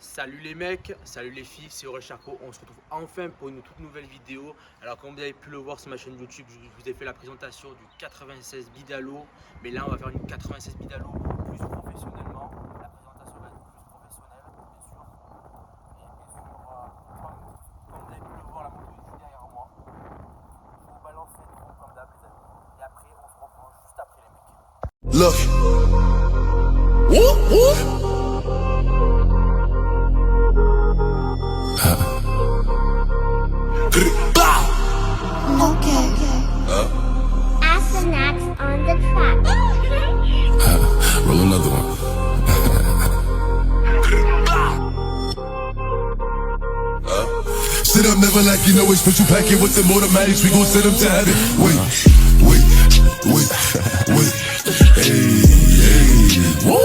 Salut les mecs, salut les filles, c'est Aurel Charcot. On se retrouve enfin pour une toute nouvelle vidéo. Alors comme vous avez pu le voir sur ma chaîne YouTube, je vous ai fait la présentation du 96 Bidalo. Mais là on va faire une 96 Bidalo plus professionnellement. La présentation va être plus professionnelle, bien sûr. Et bien sûr, comme vous avez pu le voir, la moto est juste derrière moi. Je vous balance l'intro comme d'hab les amis. Et après on se reprend juste après les mecs. Look. Whoop, whoop. Okay. Astronauts on the track. Roll another one. Sit up, never like you know it's special packet with some automatics. We gon' send them to heaven. Wait. Hey. Woo.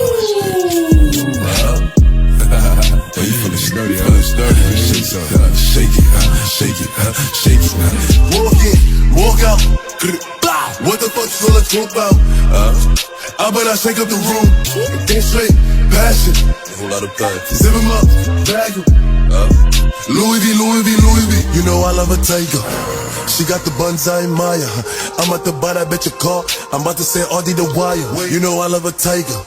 You feeling sturdy, Shake it. Walk out. What the fuck you gonna talk about? I better shake up the room. Get straight, passion. A whole lot of passion. Zip him up, bag him. Louis V. You know I love a tiger. She got the buns I admire. I'm at the buy that bitch a car. I'm about to say Audi the wire. You know I love a tiger.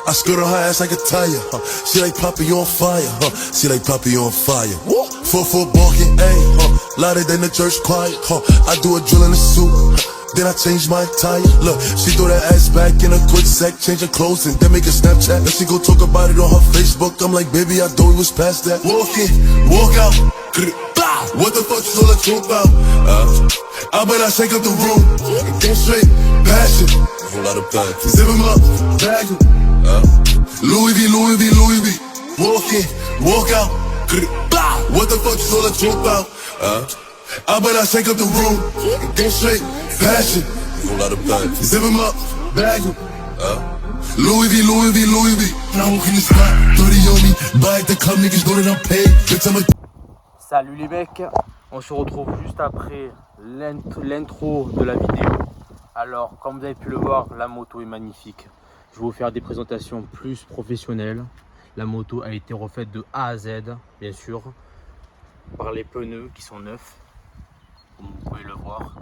I skirt on her ass like a tire. She like Poppy on fire. She like Poppy on fire. 4-4 walking, ayy. Louder than the church choir. I do a drill in the suit. Then I change my attire. Look, she throw that ass back in a quick sec, change her clothes and then make a Snapchat. Then she go talk about it on her Facebook. I'm like, baby, I thought we was past that. Walk in, walk out. What the fuck you gonna talk about? I better shake up the room. Get straight, passion. A whole lot of passion. Zip him up, bag him. Louis V. Walk in, walk out. What the fuck you gonna talk about? I better shake up the room. Get straight, passion. A whole lot of passion. Zip him up, bag him. Louis V. Now I'm in the spot, 30 on me. Buy it to come, niggas know that I'm paid. Bitch, I'm a Salut les mecs, on se retrouve juste après l'intro de la vidéo. Alors comme vous avez pu le voir, la moto est magnifique. Je vais vous faire des présentations plus professionnelles. La moto a été refaite de A à Z, bien sûr, par les pneus qui sont neufs, comme vous pouvez le voir.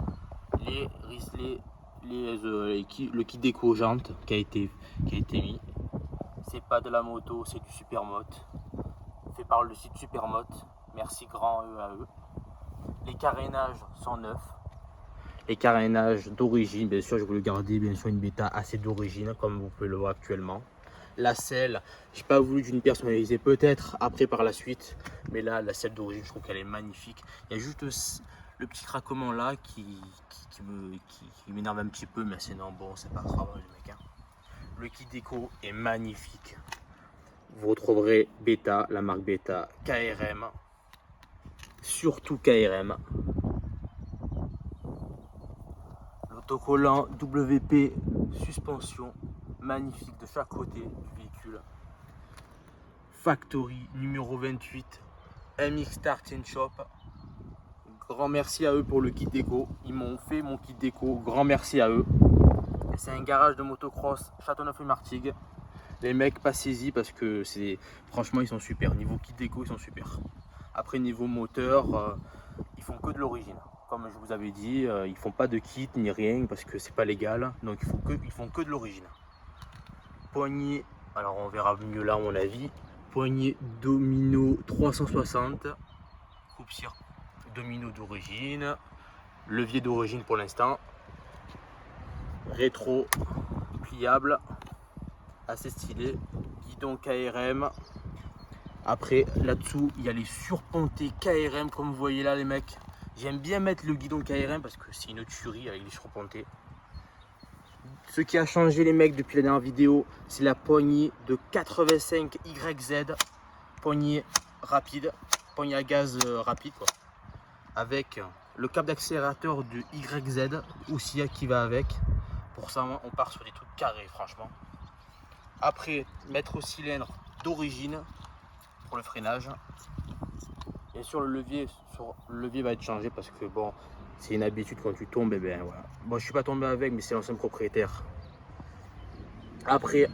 Le kit déco jantes qui a été mis. C'est pas de la moto, c'est du Supermoto, fait par le site Supermoto. Merci grand E à eux. Les carénages sont neufs. Les carénages d'origine, bien sûr, je vais le garder, bien sûr, une bêta assez d'origine, comme vous pouvez le voir actuellement. La selle, j'ai pas voulu d'une personnaliser, peut-être après par la suite, mais là, la selle d'origine, je trouve qu'elle est magnifique. Il y a juste le petit craquement là qui m'énerve un petit peu, mais sinon, bon, c'est pas grave, les mecs. Hein. Le kit déco est magnifique. Vous retrouverez Beta, la marque Beta, KRM. Surtout KRM. L'autocollant WP suspension magnifique de chaque côté du véhicule. Factory numéro 28 MX Starting Shop. Grand merci à eux pour le kit déco. Ils m'ont fait mon kit déco. Grand merci à eux. C'est un garage de motocross Châteauneuf-et-Martigues. Les mecs, passez-y parce que franchement ils sont super. Niveau kit déco, ils sont super. Après niveau moteur, ils font que de l'origine. Comme je vous avais dit, ils font pas de kit ni rien parce que c'est pas légal. Donc ils font que de l'origine. Poignée, alors on verra mieux là à mon avis. Poignée domino 360. Coupe-cire domino d'origine. Levier d'origine pour l'instant. Rétro pliable. Assez stylé. Guidon KRM. Après, là-dessous, il y a les surpontés KRM, comme vous voyez là, les mecs. J'aime bien mettre le guidon KRM parce que c'est une tuerie avec les surpontés. Ce qui a changé, les mecs, depuis la dernière vidéo, c'est la poignée de 85 YZ. Poignée rapide, poignée à gaz rapide, quoi. Avec le câble d'accélérateur de YZ aussi qui va avec. Pour ça, on part sur des trucs carrés, franchement. Après, mettre au cylindre d'origine. Pour le freinage. Bien sûr, le levier va être changé parce que bon, c'est une habitude quand tu tombes, et bien voilà. Bon, je suis pas tombé avec, mais c'est l'ancien propriétaire. Après,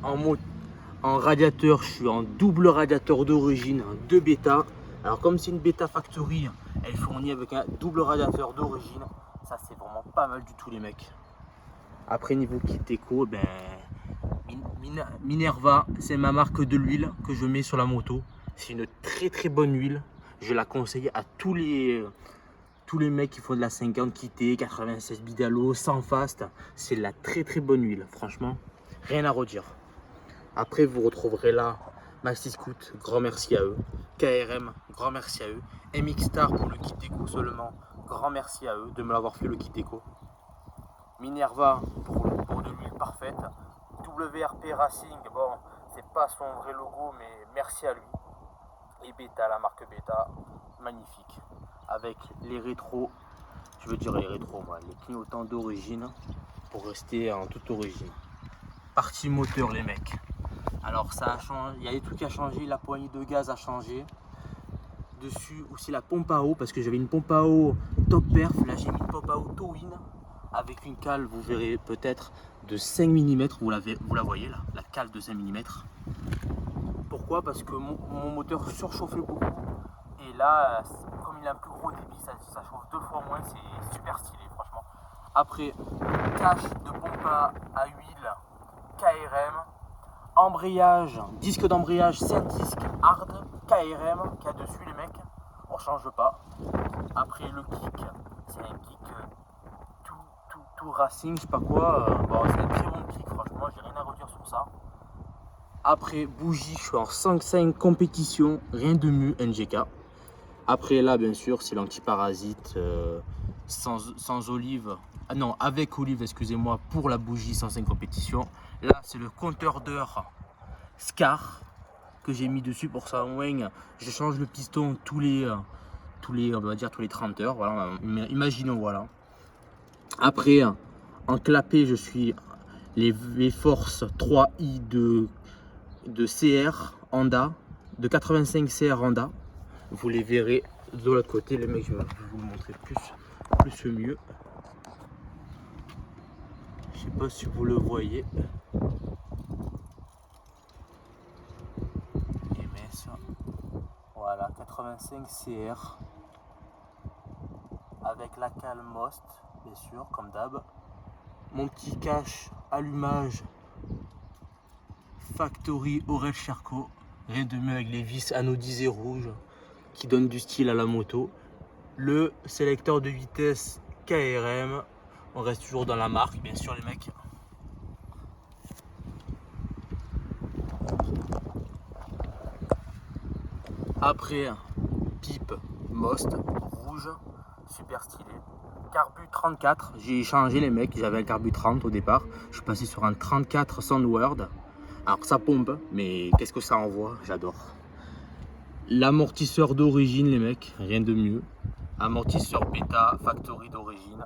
En radiateur, je suis en double radiateur d'origine, deux bêta. Alors comme c'est une bêta factory, elle est fournie avec un double radiateur d'origine. Ça c'est vraiment pas mal du tout les mecs. Après niveau kit déco, ben Minerva, c'est ma marque de l'huile que je mets sur la moto. C'est une très bonne huile. Je la conseille à tous les mecs qui font de la 50 kitté, 96 bidalo, sans fast. C'est de la très bonne huile, franchement, rien à redire. Après, vous retrouverez là Mastiscoot, grand merci à eux. KRM, grand merci à eux. MX Star pour le kit déco seulement, grand merci à eux de me l'avoir fait le kit déco. Minerva pour de l'huile parfaite. WRP Racing, bon, c'est pas son vrai logo, mais merci à lui. Et Beta, la marque Beta, magnifique. Avec les rétros, je veux dire les rétros, moi, les clignotants d'origine pour rester en toute origine. Partie moteur, les mecs. Alors ça a changé, il y a des trucs à changer, la poignée de gaz a changé. Dessus aussi la pompe à eau, parce que j'avais une pompe à eau top perf, là j'ai mis une pompe à eau Towin avec une cale, vous verrez peut-être de 5 mm, vous la voyez là, la cale de 5 mm. Pourquoi? Parce que mon moteur surchauffait beaucoup et là, comme il a un plus gros débit, ça chauffe 2 fois moins, c'est super stylé franchement. Après, cache de pompe à huile, KRM, embrayage, disque d'embrayage, 5 disques hard, KRM, qu'il y a dessus les mecs, on change pas. Après le kick, c'est un kick tout racing, je sais pas quoi, bon, c'est un très bon kick franchement, j'ai rien à redire sur ça. Après bougie, je suis en 5.5 compétition, rien de mieux NGK. Après là bien sûr c'est l'antiparasite sans olive, ah non avec olive excusez-moi pour la bougie 105 compétition. Là c'est le compteur d'heure Scar que j'ai mis dessus pour ça. Je change le piston tous les on va dire tous les 30 heures, voilà, imaginons voilà. Après en clapet je suis les V-Force 3i de CR Honda, de 85 CR Honda. Vous les verrez de l'autre côté les mecs, je vais vous le montrer plus mieux. Je sais pas si vous le voyez. Voilà, 85 CR avec la cale Most, bien sûr, comme d'hab. Mon petit cache allumage Factory Aurel Charcot, rien de mieux avec les vis anodisées rouges qui donnent du style à la moto. Le sélecteur de vitesse KRM, on reste toujours dans la marque, bien sûr les mecs. Après, pipe Most rouge, super stylé. Carbu 34, j'ai changé les mecs, j'avais un Carbu 30 au départ, je suis passé sur un 34 Soundward. Alors ça pompe, mais qu'est-ce que ça envoie, j'adore. L'amortisseur d'origine les mecs, rien de mieux. Amortisseur Beta Factory d'origine.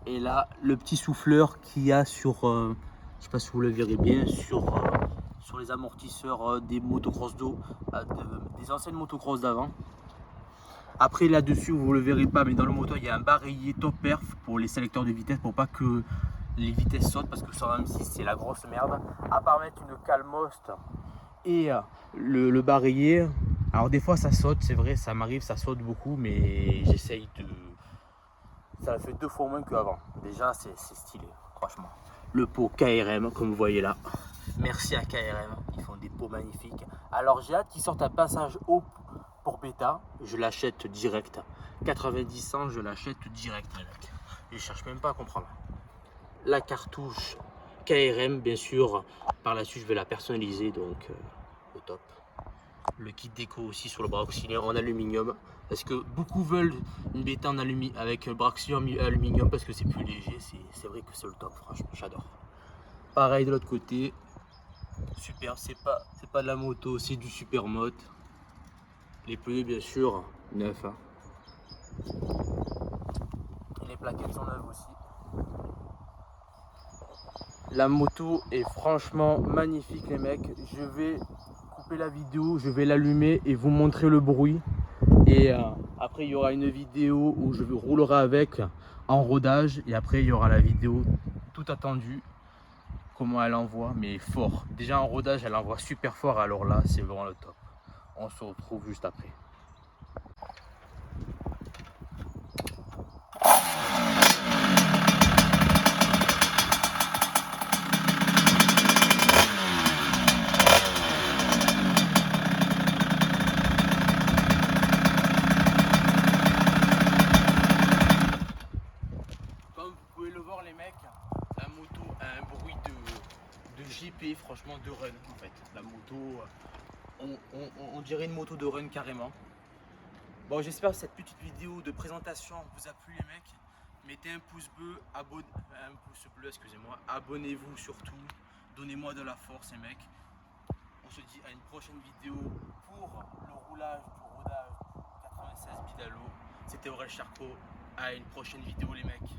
Et là, le petit souffleur qu'il y a sur, je sais pas si vous le verrez bien, sur les amortisseurs des motocross d'eau, des anciennes motocross d'avant. Après là-dessus, vous le verrez pas, mais dans le moteur, il y a un barillet top perf pour les sélecteurs de vitesse, pour pas que les vitesses sautent, parce que sur un M6, c'est la grosse merde. À part mettre une cale Most et le barillet, alors des fois ça saute, c'est vrai, ça m'arrive, ça saute beaucoup, mais j'essaye de... Ça fait 2 fois moins qu'avant. Déjà, c'est stylé, franchement. Le pot KRM, comme vous voyez là. Merci à KRM, ils font des pots magnifiques. Alors j'ai hâte qu'ils sortent un passage haut pour Beta, je l'achète direct. 90 cents, je l'achète direct. Je cherche même pas à comprendre. La cartouche KRM, bien sûr. Par la suite, je vais la personnaliser, donc au top. Le kit déco aussi sur le bras auxiliaire en aluminium. Parce que beaucoup veulent une Beta en avec bras auxiliaire aluminium parce que c'est plus léger. C'est vrai que c'est le top, franchement, j'adore. Pareil de l'autre côté. Super, c'est pas de la moto, c'est du Supermoto. Les pneus bien sûr neufs. Hein. Et les plaquettes sont neuves aussi. La moto est franchement magnifique les mecs. Je vais couper la vidéo, je vais l'allumer et vous montrer le bruit. Et après il y aura une vidéo où je roulerai avec en rodage. Et après il y aura la vidéo tout attendue comment elle envoie, mais fort. Déjà en rodage, elle envoie super fort, alors là, c'est vraiment le top. On se retrouve juste après. Comme vous pouvez le voir les mecs, la moto a un bruit de JP, franchement de run en fait. La moto, on dirait une moto de run carrément. Bon, j'espère que cette petite vidéo de présentation vous a plu les mecs. Mettez un pouce bleu, excusez-moi, abonnez-vous surtout, donnez-moi de la force les mecs. On se dit à une prochaine vidéo pour le roulage du rodage 96 pédalo. C'était Aurel Charcot, à une prochaine vidéo les mecs.